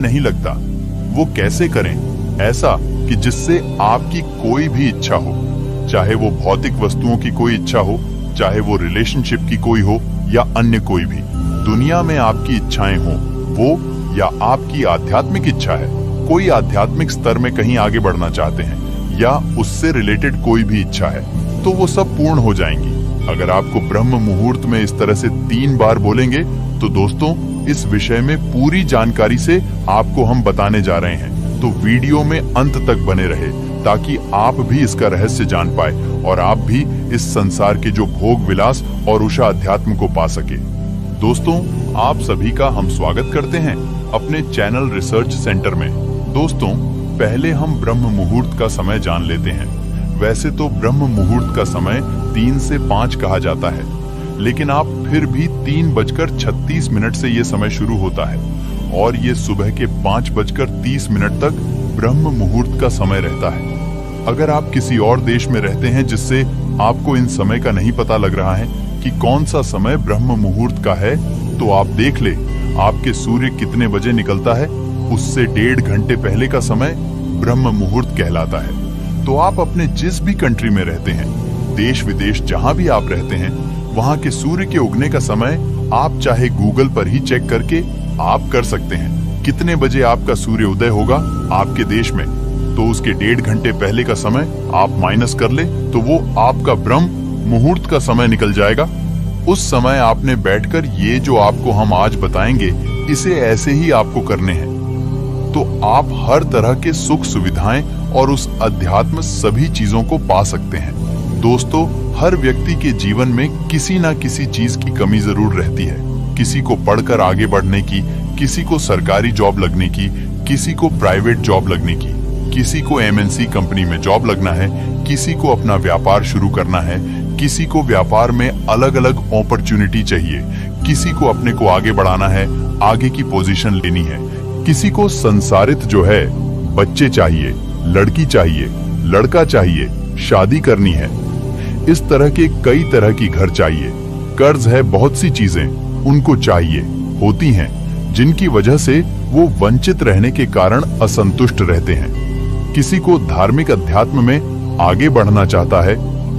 नहीं लगता। वो कैसे करें ऐसा कि जिससे आपकी कोई भी इच्छा हो, चाहे वो भौतिक वस्तुओं की कोई इच्छा हो, चाहे वो रिलेशनशिप की कोई हो या अन्य कोई भी, दुनिया में आपकी इच्छाएं हो वो, या आपकी आध्यात्मिक इच्छा है, कोई आध्यात्मिक स्तर में कहीं आगे बढ़ना चाहते हैं या उससे रिलेटेड कोई भी इच्छा है, तो वो सब पूर्ण हो जाएंगी अगर आपको ब्रह्म मुहूर्त में इस तरह से 3 बार बोलेंगे। तो दोस्तों, इस विषय में पूरी जानकारी से आपको हम बताने जा रहे हैं, तो वीडियो में अंत तक बने रहे ताकि आप भी इसका रहस्य जान पाए और आप भी इस संसार के जो भोग विलास और उषा अध्यात्म को पा सके। दोस्तों, आप सभी का हम स्वागत करते हैं अपने चैनल रिसर्च सेंटर में। दोस्तों, पहले हम ब्रह्म मुहूर्त का समय जान लेते हैं। वैसे तो ब्रह्म मुहूर्त का समय 3 से 5 कहा जाता है, लेकिन आप फिर भी 3:36 से ये समय शुरू होता है और ये सुबह के 5:30 तक ब्रह्म मुहूर्त का समय रहता है। अगर आप किसी और देश में रहते हैं जिससे आपको इन समय का नहीं पता लग रहा है कि कौन सा समय ब्रह्म मुहूर्त का है, तो आप देख ले आपके सूर्य कितने बजे निकलता है, उससे 1.5 घंटे पहले का समय ब्रह्म मुहूर्त कहलाता है। तो आप अपने जिस भी कंट्री में रहते हैं, देश विदेश जहां भी आप रहते हैं, वहां के सूर्य के उगने का समय आप चाहे गूगल पर ही चेक करके आप कर सकते हैं। कितने बजे आपका सूर्य उदय होगा आपके देश में, तो उसके 1.5 घंटे पहले का समय आप माइनस कर ले, तो वो आपका ब्रह्म मुहूर्त का समय निकल जाएगा। उस समय आपने बैठकर ये जो आपको हम आज बताएंगे, इसे ऐसे ही आपको करने हैं, तो आप हर तरह के सुख सुविधाएं और उस अध्यात्म सभी चीजों को पा सकते हैं। दोस्तों, हर व्यक्ति के जीवन में किसी ना किसी चीज की कमी जरूर रहती है। किसी को पढ़कर आगे बढ़ने की, किसी को सरकारी जॉब लगने की, किसी को प्राइवेट जॉब लगने की, किसी को MNC कंपनी में जॉब लगना है, किसी को अपना व्यापार शुरू करना है, किसी को व्यापार में अलग अलग अपॉर्चुनिटी चाहिए, किसी को अपने को आगे बढ़ाना है, आगे की पोजीशन लेनी है, किसी को संसारित जो है बच्चे चाहिए, लड़की चाहिए, लड़का चाहिए, शादी करनी है, इस तरह के कई तरह की घर चाहिए, कर्ज है, बहुत सी चीजें उनको चाहिए होती हैं, जिनकी वजह से वो वंचित रहने के कारण असंतुष्ट रहते हैं। किसी को धार्मिक अध्यात्म में आगे बढ़ना चाहता है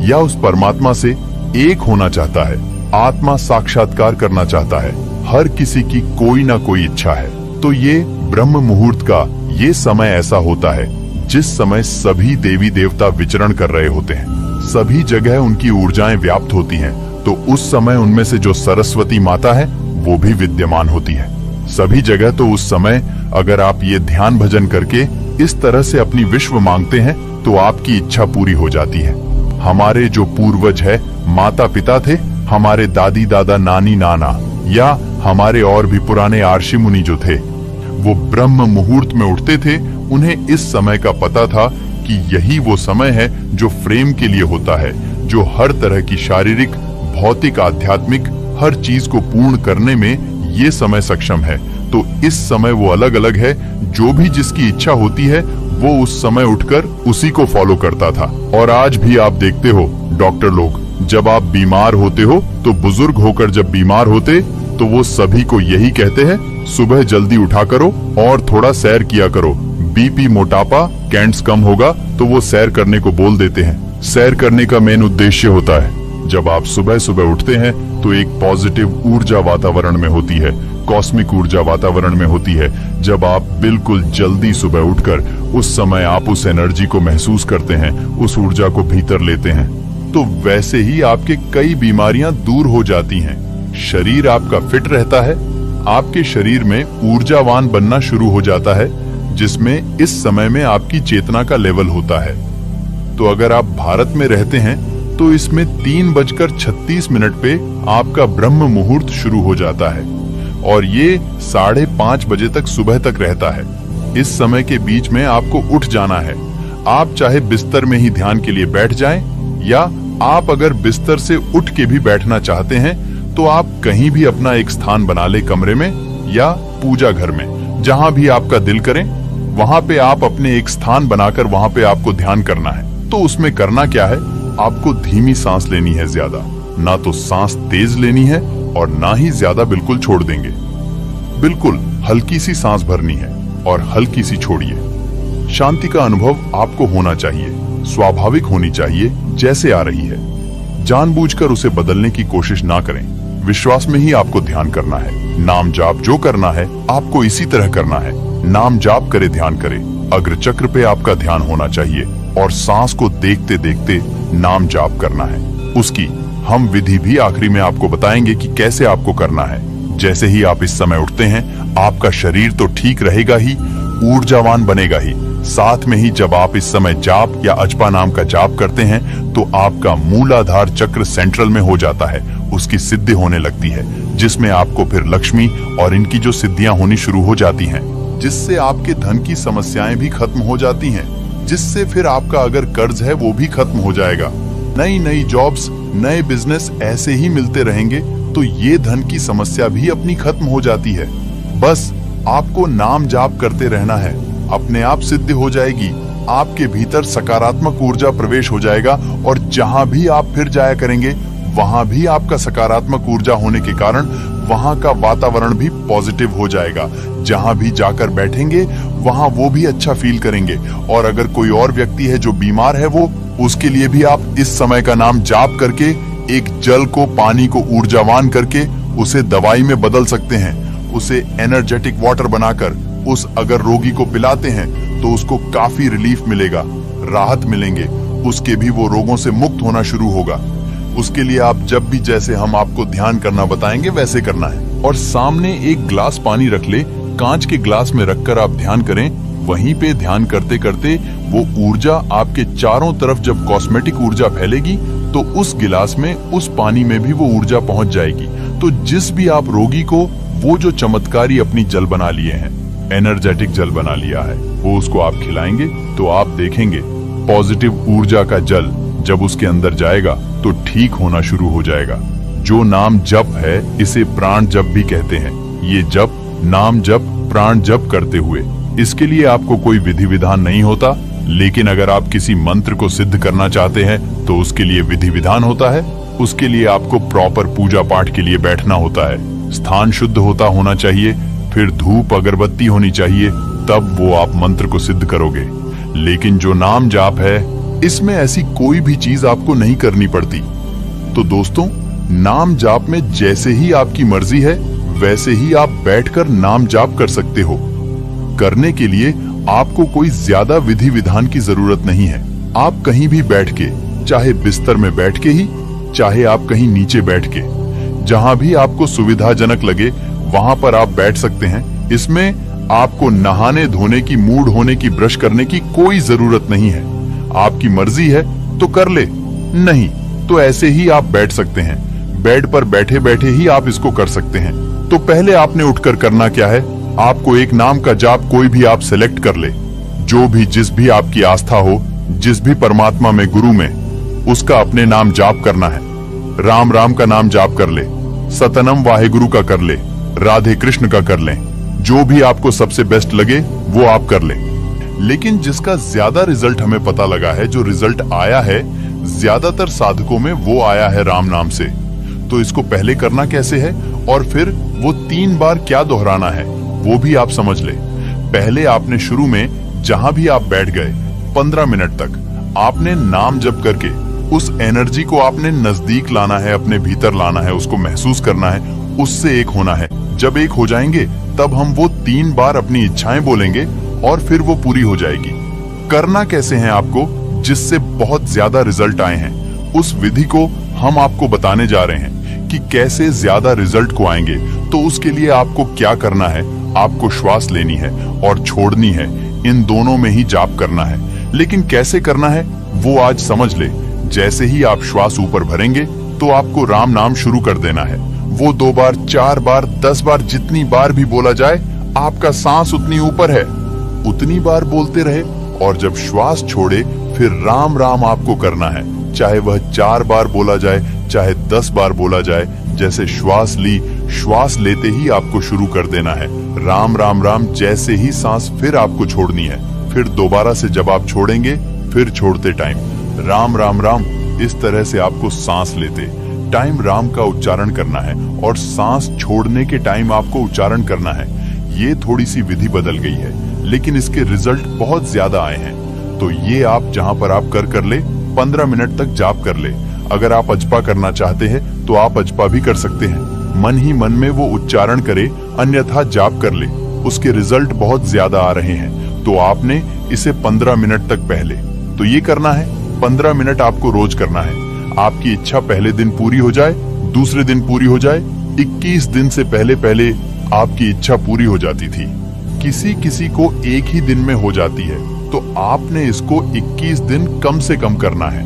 या उस परमात्मा से एक होना चाहता है, आत्मा साक्षात्कार करना चाहता है। हर किसी की कोई ना कोई इच्छा है। तो ये ब्रह्म मुहूर्त का ये समय ऐसा होता है जिस समय सभी देवी देवता विचरण कर रहे होते हैं, सभी जगह उनकी ऊर्जाएं व्याप्त होती हैं। तो उस समय उनमें से जो सरस्वती माता है वो भी विद्यमान होती है सभी जगह। तो उस समय अगर आप ये ध्यान भजन करके इस तरह से अपनी विश्व मांगते हैं तो आपकी इच्छा पूरी हो जाती है। हमारे जो पूर्वज है, माता पिता थे, हमारे दादी दादा नानी नाना या हमारे और भी पुराने आर्षि मुनि जो थे, वो ब्रह्म मुहूर्त में उठते थे। उन्हें इस समय का पता था कि यही वो समय है जो फ्रेम के लिए होता है, जो हर तरह की शारीरिक, भौतिक, आध्यात्मिक हर चीज को पूर्ण करने में ये समय सक्षम है। तो इस समय वो अलग अलग है, जो भी जिसकी इच्छा होती है वो उस समय उठकर उसी को फॉलो करता था। और आज भी आप देखते हो डॉक्टर लोग, जब आप बीमार होते हो तो बुजुर्ग होकर जब बीमार होते तो वो सभी को यही कहते हैं, सुबह जल्दी उठा करो और थोड़ा सैर किया करो, BP, मोटापा, कैंट्स कम होगा, तो वो सैर करने को बोल देते हैं। सैर करने का मेन उद्देश्य होता है, जब आप सुबह सुबह उठते हैं तो एक पॉजिटिव ऊर्जा वातावरण में होती है, कॉस्मिक ऊर्जा वातावरण में होती है। जब आप बिल्कुल जल्दी सुबह उठकर उस समय आप उस एनर्जी को महसूस करते हैं, उस ऊर्जा को भीतर लेते हैं, तो वैसे ही आपके कई बीमारियां दूर हो जाती हैं। शरीर आपका फिट रहता है, आपके शरीर में ऊर्जावान बनना शुरू हो जाता है, जिसमें इस समय में आपकी चेतना का लेवल होता है। तो अगर आप भारत में रहते हैं तो इसमें 3:36 पे आपका ब्रह्म मुहूर्त शुरू हो जाता है और ये 5:30 बजे तक सुबह तक रहता है। इस समय के बीच में आपको उठ जाना है। आप चाहे बिस्तर में ही ध्यान के लिए बैठ जाएं, या आप अगर बिस्तर से उठ के भी बैठना चाहते हैं तो आप कहीं भी अपना एक स्थान बना ले, कमरे में या पूजा घर में, जहां भी आपका दिल करे वहां पे आप अपने एक स्थान बनाकर वहां पे आपको ध्यान करना है। तो उसमें करना क्या है, आपको धीमी सांस लेनी है, ज्यादा ना तो सांस तेज लेनी है और ना ही ज्यादा बिल्कुल छोड़ देंगे। बिल्कुल हल्की सी सांस भरनी है। और हल्की सी छोड़िए। शांति का अनुभव आपको होना चाहिए, स्वाभाविक होनी चाहिए, जैसे आ रही है। जानबूझकर उसे बदलने की कोशिश ना करें। विश्वास में ही आपको ध्यान करना है। नाम जाप जो करना है आपको इसी तरह करना है। नाम जाप करे, ध्यान करे। अग्रचक्र पे आपका ध्यान होना चाहिए और सांस को देखते देखते नाम जाप करना है। उसकी हम विधि भी आखिरी में आपको बताएंगे कि कैसे आपको करना है। जैसे ही आप इस समय उठते हैं, आपका शरीर तो ठीक रहेगा ही, ऊर्जावान बनेगा ही। साथ में ही जब आप इस समय जाप या अजपा नाम का जाप करते हैं तो आपका मूलाधार चक्र सेंट्रल में हो जाता है। उसकी सिद्धि होने लगती है, जिसमें आपको फिर लक्ष्मी और इनकी जो सिद्धियां होनी शुरू हो जाती हैं, जिससे आपके धन की समस्याएं भी खत्म हो जाती हैं, जिससे फिर आपका अगर कर्ज है वो भी खत्म हो जाएगा। नई नई जॉब्स, नए बिजनेस ऐसे ही मिलते रहेंगे तो ये धन की समस्या भी अपनी खत्म हो जाती है। बस आपको नाम जाप करते रहना है, अपने आप सिद्धि हो जाएगी। आपके भीतर सकारात्मक ऊर्जा प्रवेश हो जाएगा और जहां भी आप फिर जाया करेंगे वहां भी आपका सकारात्मक ऊर्जा होने के कारण वहां का वातावरण भी पॉजिटिव हो जाएगा। जहां भी जाकर बैठेंगे वहां वो भी अच्छा फील करेंगे। और अगर कोई और व्यक्ति है जो बीमार है, वो उसके लिए भी आप इस समय का नाम जाप करके एक जल को, पानी को ऊर्जावान करके उसे दवाई में बदल सकते हैं। उसे एनर्जेटिक वाटर बनाकर उस अगर रोगी को पिलाते हैं तो उसको काफी रिलीफ मिलेगा, राहत मिलेंगे, उसके भी वो रोगों से मुक्त होना शुरू होगा। उसके लिए आप जब भी जैसे हम आपको ध्यान करना बताएंगे वैसे करना है। और सामने एक ग्लास पानी रख ले, कांच के ग्लास में रखकर आप ध्यान करें। वहीं पे ध्यान करते करते वो ऊर्जा आपके चारों तरफ जब कॉस्मेटिक ऊर्जा फैलेगी तो उस गिलास में, उस पानी में भी वो ऊर्जा पहुंच जाएगी। तो जिस भी आप रोगी को वो जो चमत्कारी अपनी जल बना लिए हैं, एनर्जेटिक जल बना लिया है, वो उसको आप खिलाएंगे तो आप देखेंगे पॉजिटिव ऊर्जा का जल जब उसके अंदर जाएगा तो ठीक होना शुरू हो जाएगा। जो नाम जप है इसे प्राण जप भी कहते हैं। ये जप, नाम जप, प्राण जप करते हुए, इसके लिए आपको कोई विधि विधान नहीं होता। लेकिन अगर आप किसी मंत्र को सिद्ध करना चाहते हैं तो उसके लिए विधि विधान होता है। उसके लिए आपको प्रॉपर पूजा पाठ के लिए बैठना होता है। स्थान शुद्ध होना चाहिए, फिर धूप अगरबत्ती होनी चाहिए, तब वो आप मंत्र को सिद्ध करोगे। लेकिन जो नाम जाप है इसमें ऐसी कोई भी चीज आपको नहीं करनी पड़ती। तो दोस्तों, नाम जाप में जैसे ही आपकी मर्जी है वैसे ही आप बैठकर नाम जाप कर सकते हो। करने के लिए आपको कोई ज्यादा विधि विधान की जरूरत नहीं है। आप कहीं भी बैठ के, चाहे बिस्तर में बैठ के ही, चाहे आप कहीं नीचे बैठ के, जहां भी आपको सुविधाजनक लगे वहां पर आप बैठ सकते हैं। इसमें आपको नहाने धोने की, मूड होने की, ब्रश करने की कोई जरूरत नहीं है। आपकी मर्जी है तो कर ले, नहीं तो ऐसे ही आप बैठ सकते हैं। बेड पर बैठे बैठे ही आप इसको कर सकते हैं। तो पहले आपने उठकर करना क्या है, आपको एक नाम का जाप कोई भी आप सिलेक्ट कर ले, जो भी, जिस भी आपकी आस्था हो, जिस भी परमात्मा में, गुरु में, उसका अपने नाम जाप करना है। राम राम का नाम जाप कर ले, सतनम वाहेगुरु का कर ले, राधे कृष्ण का कर ले, जो भी आपको सबसे बेस्ट लगे वो आप कर ले। लेकिन जिसका ज्यादा रिजल्ट हमें पता लगा है, जो रिजल्ट आया है ज्यादातर साधकों में, वो आया है राम नाम से। तो इसको पहले करना कैसे है और फिर वो 3 बार क्या दोहराना है वो भी आप समझ ले। पहले आपने शुरू में जहां भी आप बैठ गए 15 मिनट तक आपने नाम जप करके उस एनर्जी को आपने नजदीक लाना है, अपने भीतर लाना है, उसको महसूस करना है, उससे एक होना है। जब एक हो जाएंगे तब हम वो 3 बार अपनी इच्छाएं बोलेंगे और फिर वो पूरी हो जाएगी। करना कैसे है आपको, जिससे बहुत ज्यादा रिजल्ट आए हैं, उस विधि को हम आपको बताने जा रहे हैं कि कैसे ज्यादा रिजल्ट को आएंगे। तो उसके लिए आपको क्या करना है, आपको श्वास लेनी है और छोड़नी है, इन दोनों में ही जाप करना है। लेकिन कैसे करना है वो आज समझ ले। जैसे ही आप श्वास ऊपर भरेंगे तो आपको राम नाम शुरू कर देना है। वो 2 बार, 4 बार, 10 बार, जितनी बार भी बोला जाए, आपका सांस उतनी ऊपर है, उतनी बार बोलते रहे। और जब श्वास छोड़े फिर राम राम आपको करना है, चाहे वह 4 बार बोला जाए, चाहे 10 बार बोला जाए। जैसे श्वास ली, श्वास लेते ही आपको शुरू कर देना है राम राम राम। जैसे ही सांस फिर आपको छोड़नी है, फिर दोबारा से जब आप छोड़ेंगे फिर छोड़ते टाइम राम राम राम। इस तरह से आपको सांस लेते टाइम राम का उच्चारण करना है और सांस छोड़ने के टाइम आपको उच्चारण करना है। ये थोड़ी सी विधि बदल गई है, लेकिन इसके रिजल्ट बहुत ज्यादा आए हैं। तो ये आप जहां पर आप कर ले 15 मिनट तक जाप कर ले। अगर आप अजपा करना चाहते हैं तो आप अजपा भी कर सकते हैं। मन ही मन में वो उच्चारण करे, अन्यथा जाप कर ले। उसके रिजल्ट बहुत ज्यादा आ रहे हैं। तो आपने इसे 15 मिनट तक पहले तो ये करना है। 15 मिनट आपको रोज करना है। आपकी इच्छा पहले दिन पूरी हो जाए, दूसरे दिन पूरी हो जाए। 21 दिन से पहले पहले आपकी इच्छा पूरी हो जाती थी। किसी किसी को एक ही दिन में हो जाती है, तो आपने इसको 21 दिन कम से कम करना है।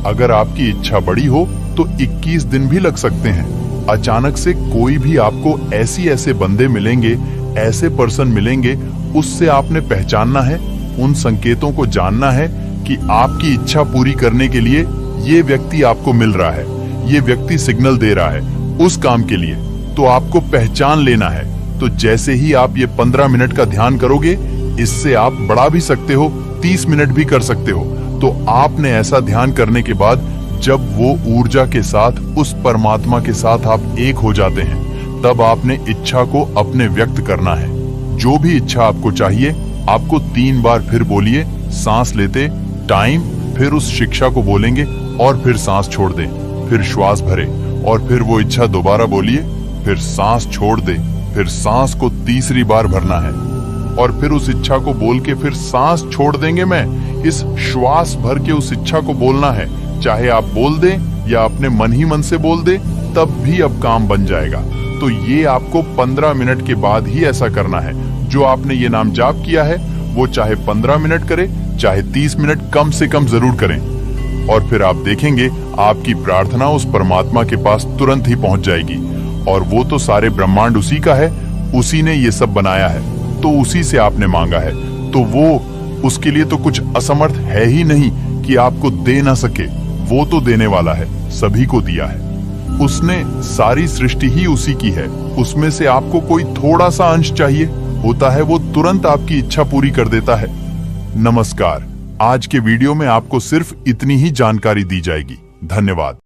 अगर आपकी इच्छा बड़ी हो तो 21 दिन भी लग सकते हैं। अचानक से कोई भी आपको ऐसे बंदे मिलेंगे, ऐसे पर्सन मिलेंगे, उससे आपने पहचानना है। उन संकेतों को जानना है कि आपकी इच्छा पूरी करने के लिए ये व्यक्ति आपको मिल रहा है, ये व्यक्ति सिग्नल दे रहा है उस काम के लिए। तो आपको पहचान लेना है। तो जैसे ही आप ये 15 मिनट का ध्यान करोगे, इससे आप बढ़ा भी सकते हो, 30 मिनट भी कर सकते हो। तो आपने ऐसा ध्यान करने के बाद जब वो ऊर्जा के साथ, उस परमात्मा के साथ आप एक हो जाते हैं, तब आपने इच्छा को अपने व्यक्त करना है। जो भी इच्छा आपको चाहिए, आपको 3 बार फिर बोलिए, सांस लेते टाइम, फिर उस शिक्षा को बोलेंगे और फिर सांस छोड़ दे, फिर श्वास भरे और फिर वो इच्छा दोबारा बोलिए, फिर सांस छोड़ दे, फिर सांस को तीसरी बार भरना है और फिर उस इच्छा को बोल के फिर सांस छोड़ देंगे। मैं इस श्वास भर के उस इच्छा को बोलना है। चाहे आप बोल दें या अपने मन ही मन से बोल दें, तब भी अब काम बन जाएगा। तो ये आपको 15 मिनट के बाद ही ऐसा करना है। जो आपने ये नाम जाप किया है, वो चाहे 15 मिनट करे, चाहे 30 मिनट, कम से कम जरूर करें। और फिर आप देखेंगे आपकी प्रार्थना उस परमात्मा के पास तुरंत ही पहुंच जाएगी। और वो तो सारे ब्रह्मांड उसी का है, उसी ने ये सब बनाया है, तो उसी से आपने मांगा है। तो वो, उसके लिए तो कुछ असमर्थ है ही नहीं कि आपको दे ना सके। वो तो देने वाला है, सभी को दिया है। उसने सारी सृष्टि ही उसी की है। उसमें से आपको कोई थोड़ा सा अंश चाहिए होता है, वो तुरंत आपकी इच्छा पूरी कर देता है। नमस्कार। आज के वीडियो में आपको सिर्फ इतनी ही जानकारी दी जाएगी। धन्यवाद।